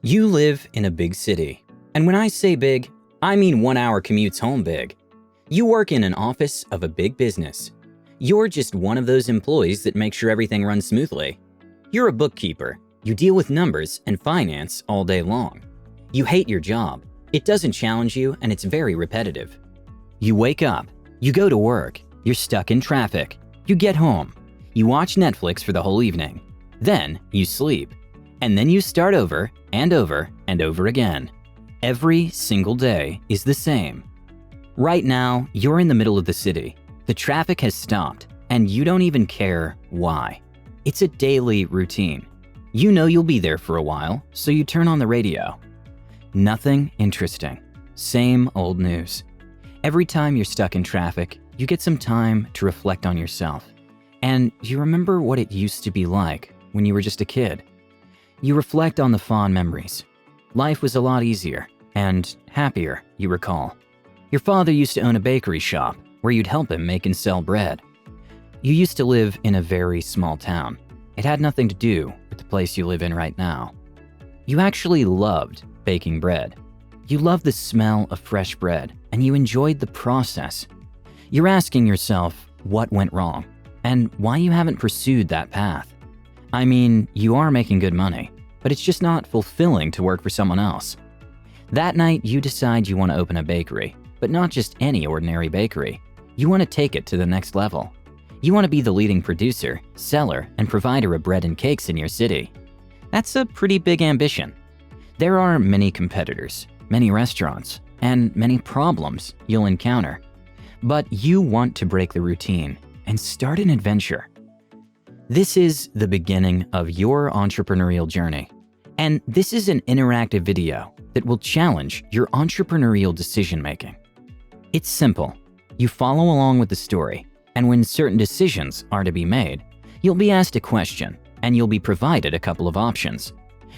You live in a big city. And when I say big, I mean 1 hour commutes home big. You work in an office of a big business. You're just one of those employees that make sure everything runs smoothly. You're a bookkeeper. You deal with numbers and finance all day long. You hate your job. It doesn't challenge you and it's very repetitive. You wake up. You go to work. You're stuck in traffic. You get home. You watch Netflix for the whole evening. Then you sleep. And then you start over and over and over again. Every single day is the same. Right now, you're in the middle of the city. The traffic has stopped, and you don't even care why. It's a daily routine. You know you'll be there for a while, so you turn on the radio. Nothing interesting. Same old news. Every time you're stuck in traffic, you get some time to reflect on yourself. And you remember what it used to be like when you were just a kid. You reflect on the fond memories. Life was a lot easier and happier, you recall. Your father used to own a bakery shop where you'd help him make and sell bread. You used to live in a very small town. It had nothing to do with the place you live in right now. You actually loved baking bread. You loved the smell of fresh bread and you enjoyed the process. You're asking yourself what went wrong and why you haven't pursued that path. I mean, you are making good money, but it's just not fulfilling to work for someone else. That night, you decide you want to open a bakery, but not just any ordinary bakery. You want to take it to the next level. You want to be the leading producer, seller, and provider of bread and cakes in your city. That's a pretty big ambition. There are many competitors, many restaurants, and many problems you'll encounter. But you want to break the routine and start an adventure. This is the beginning of your entrepreneurial journey. And this is an interactive video that will challenge your entrepreneurial decision-making. It's simple. You follow along with the story, and when certain decisions are to be made, you'll be asked a question, and you'll be provided a couple of options.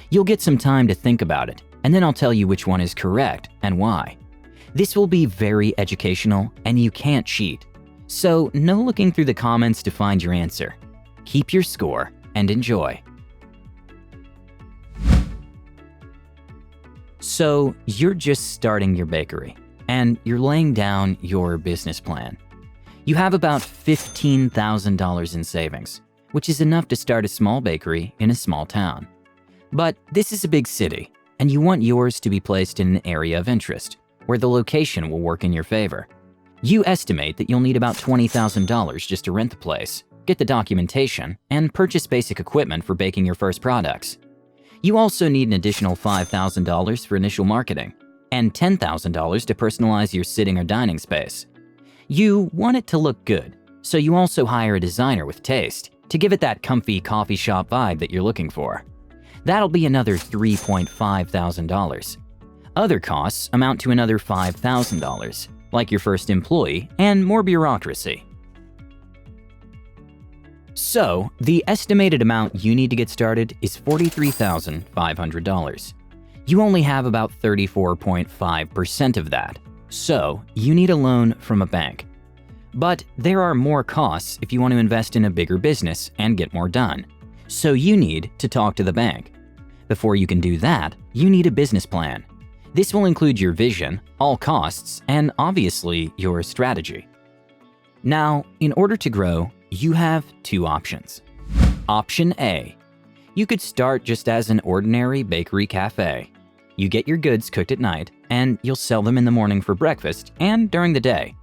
You'll get some time to think about it, and then I'll tell you which one is correct and why. This will be very educational, and you can't cheat. So no looking through the comments to find your answer. Keep your score and enjoy. So you're just starting your bakery and you're laying down your business plan. You have about $15,000 in savings, which is enough to start a small bakery in a small town. But this is a big city and you want yours to be placed in an area of interest where the location will work in your favor. You estimate that you'll need about $20,000 just to rent the place, get the documentation, and purchase basic equipment for baking your first products. You also need an additional $5,000 for initial marketing and $10,000 to personalize your sitting or dining space. You want it to look good, so you also hire a designer with taste to give it that comfy coffee shop vibe that you're looking for. That'll be another $3,500. Other costs amount to another $5,000, like your first employee and more bureaucracy. So, the estimated amount you need to get started is $43,500. You only have about 34.5% of that, so you need a loan from a bank. But there are more costs if you want to invest in a bigger business and get more done, so you need to talk to the bank. Before you can do that, you need a business plan. This will include your vision, all costs, and obviously your strategy. Now, in order to grow, you have two options. Option A. You could start just as an ordinary bakery cafe. You get your goods cooked at night, and you'll sell them in the morning for breakfast and during the day.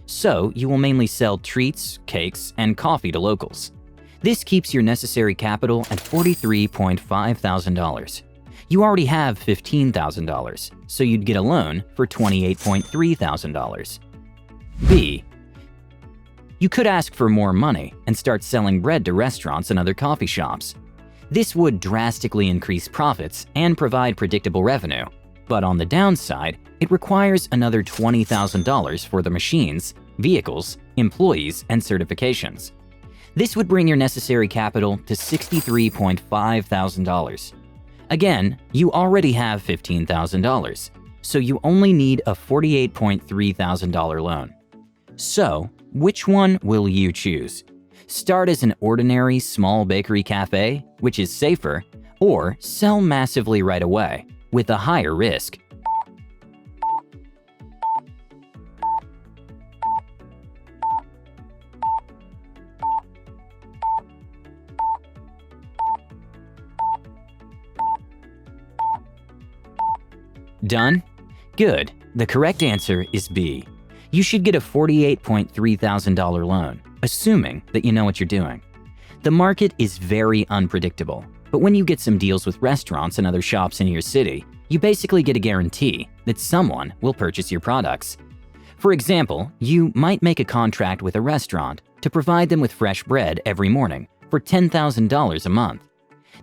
So you will mainly sell treats, cakes, and coffee to locals. This keeps your necessary capital at $43,500. You already have $15,000, so you'd get a loan for $28,300. B. You could ask for more money and start selling bread to restaurants and other coffee shops. This would drastically increase profits and provide predictable revenue, but on the downside, it requires another $20,000 for the machines, vehicles, employees, and certifications. This would bring your necessary capital to $63,500. Again, you already have $15,000, so you only need a $48,300 loan. So, which one will you choose? Start as an ordinary small bakery cafe, which is safer, or sell massively right away, with a higher risk. Done? Good. The correct answer is B. You should get a $48.3 thousand loan, assuming that you know what you're doing. The market is very unpredictable, but when you get some deals with restaurants and other shops in your city, you basically get a guarantee that someone will purchase your products. For example, you might make a contract with a restaurant to provide them with fresh bread every morning for $10,000 a month.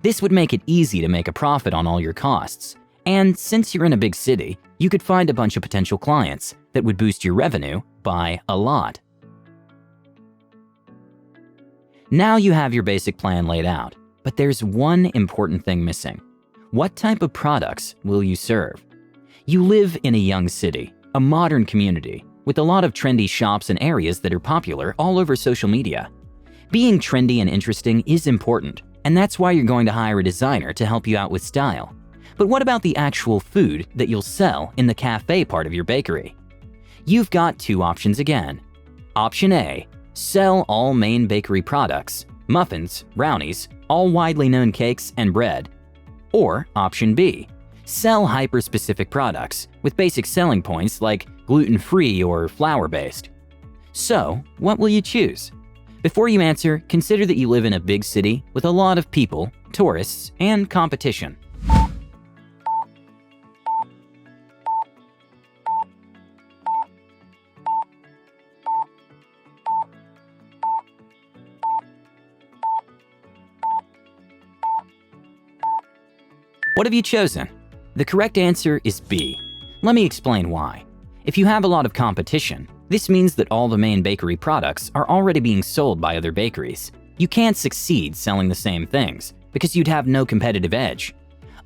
This would make it easy to make a profit on all your costs. And since you're in a big city, you could find a bunch of potential clients that would boost your revenue by a lot. Now you have your basic plan laid out, but there's one important thing missing. What type of products will you serve? You live in a young city, a modern community, with a lot of trendy shops and areas that are popular all over social media. Being trendy and interesting is important, and that's why you're going to hire a designer to help you out with style. But what about the actual food that you'll sell in the cafe part of your bakery? You've got two options again. Option A, sell all main bakery products, muffins, brownies, all widely known cakes and bread. Or option B, sell hyper-specific products with basic selling points like gluten-free or flour-based. So, what will you choose? Before you answer, consider that you live in a big city with a lot of people, tourists, and competition. What have you chosen? The correct answer is B. Let me explain why. If you have a lot of competition, this means that all the main bakery products are already being sold by other bakeries. You can't succeed selling the same things because you'd have no competitive edge.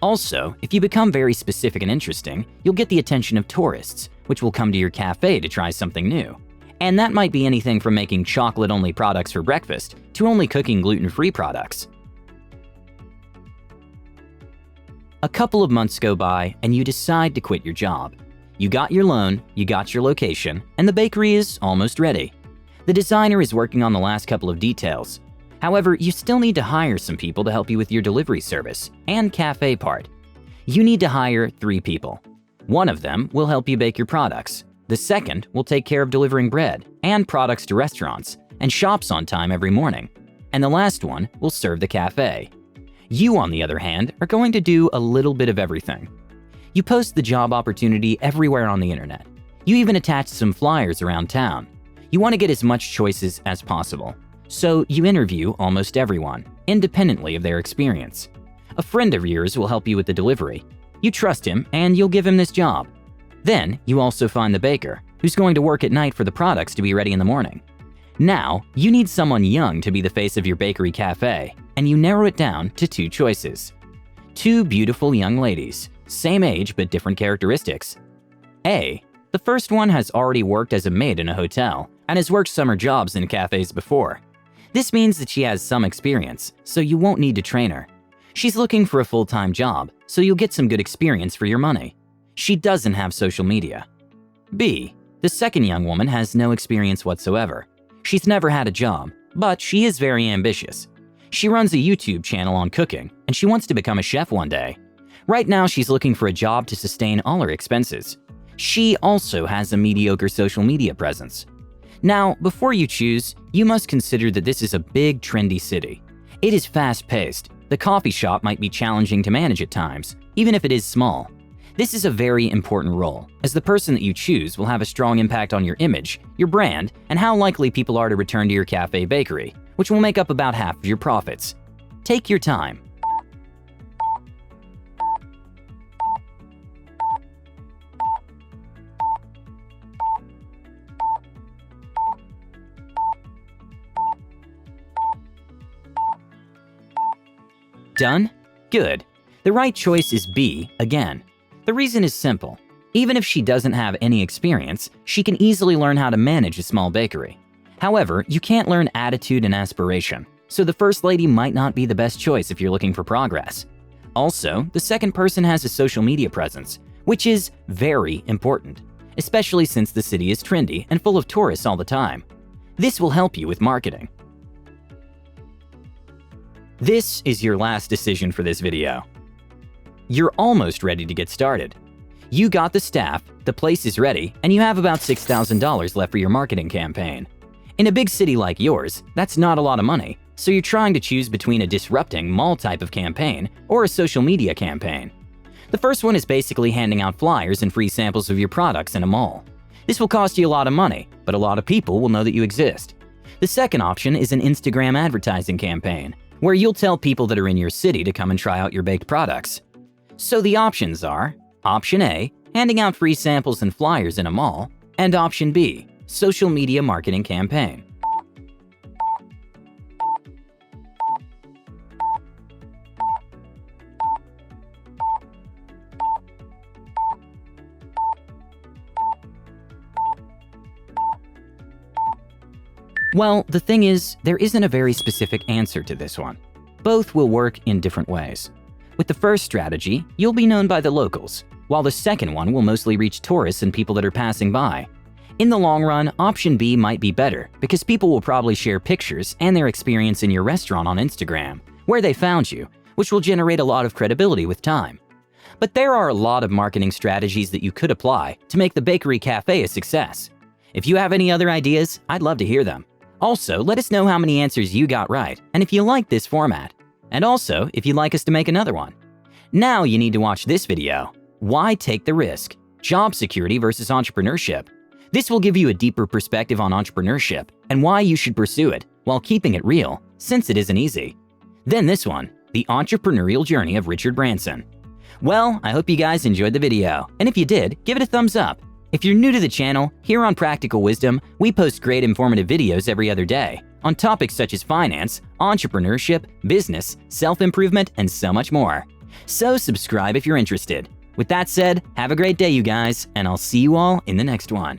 Also, if you become very specific and interesting, you'll get the attention of tourists, which will come to your cafe to try something new. And that might be anything from making chocolate-only products for breakfast to only cooking gluten-free products. A couple of months go by and you decide to quit your job. You got your loan, you got your location, and the bakery is almost ready. The designer is working on the last couple of details. However, you still need to hire some people to help you with your delivery service and cafe part. You need to hire 3 people. One of them will help you bake your products. The second will take care of delivering bread and products to restaurants and shops on time every morning. And the last one will serve the cafe. You, on the other hand, are going to do a little bit of everything. You post the job opportunity everywhere on the internet. You even attach some flyers around town. You want to get as much choices as possible. So you interview almost everyone, independently of their experience. A friend of yours will help you with the delivery. You trust him and you'll give him this job. Then you also find the baker, who's going to work at night for the products to be ready in the morning. Now, you need someone young to be the face of your bakery cafe, and you narrow it down to 2 choices. 2 beautiful young ladies, same age but different characteristics. A, the first one has already worked as a maid in a hotel and has worked summer jobs in cafes before. This means that she has some experience, so you won't need to train her. She's looking for a full-time job, so you'll get some good experience for your money. She doesn't have social media. B, the second young woman has no experience whatsoever. She's never had a job, but she is very ambitious. She runs a YouTube channel on cooking, and she wants to become a chef one day. Right now, she's looking for a job to sustain all her expenses. She also has a mediocre social media presence. Now, before you choose, you must consider that this is a big, trendy city. It is fast-paced. The coffee shop might be challenging to manage at times, even if it is small. This is a very important role, as the person that you choose will have a strong impact on your image, your brand, and how likely people are to return to your cafe bakery, which will make up about half of your profits. Take your time. Done? Good. The right choice is B again. The reason is simple. Even if she doesn't have any experience, she can easily learn how to manage a small bakery. However, you can't learn attitude and aspiration, so the first lady might not be the best choice if you're looking for progress. Also, the second person has a social media presence, which is very important, especially since the city is trendy and full of tourists all the time. This will help you with marketing. This is your last decision for this video. You're almost ready to get started. You got the staff, the place is ready, and you have about $6,000 left for your marketing campaign. In a big city like yours, that's not a lot of money, so you're trying to choose between a disrupting mall type of campaign or a social media campaign. The first one is basically handing out flyers and free samples of your products in a mall. This will cost you a lot of money, but a lot of people will know that you exist. The second option is an Instagram advertising campaign, where you'll tell people that are in your city to come and try out your baked products. So the options are Option A, handing out free samples and flyers in a mall, and Option B, social media marketing campaign. Well, the thing is, there isn't a very specific answer to this one. Both will work in different ways. With the first strategy, you'll be known by the locals, while the second one will mostly reach tourists and people that are passing by. In the long run, Option B might be better because people will probably share pictures and their experience in your restaurant on Instagram, where they found you, which will generate a lot of credibility with time. But there are a lot of marketing strategies that you could apply to make the bakery cafe a success. If you have any other ideas, I'd love to hear them. Also, let us know how many answers you got right and if you like this format. And also, if you'd like us to make another one. Now you need to watch this video. Why take the risk? Job security versus entrepreneurship. This will give you a deeper perspective on entrepreneurship and why you should pursue it while keeping it real, since it isn't easy. Then this one, the entrepreneurial journey of Richard Branson. Well, I hope you guys enjoyed the video, and if you did, give it a thumbs up. If you're new to the channel, here on Practical Wisdom, we post great informative videos every other day on topics such as finance, entrepreneurship, business, self-improvement, and so much more. So subscribe if you're interested. With that said, have a great day, you guys, and I'll see you all in the next one.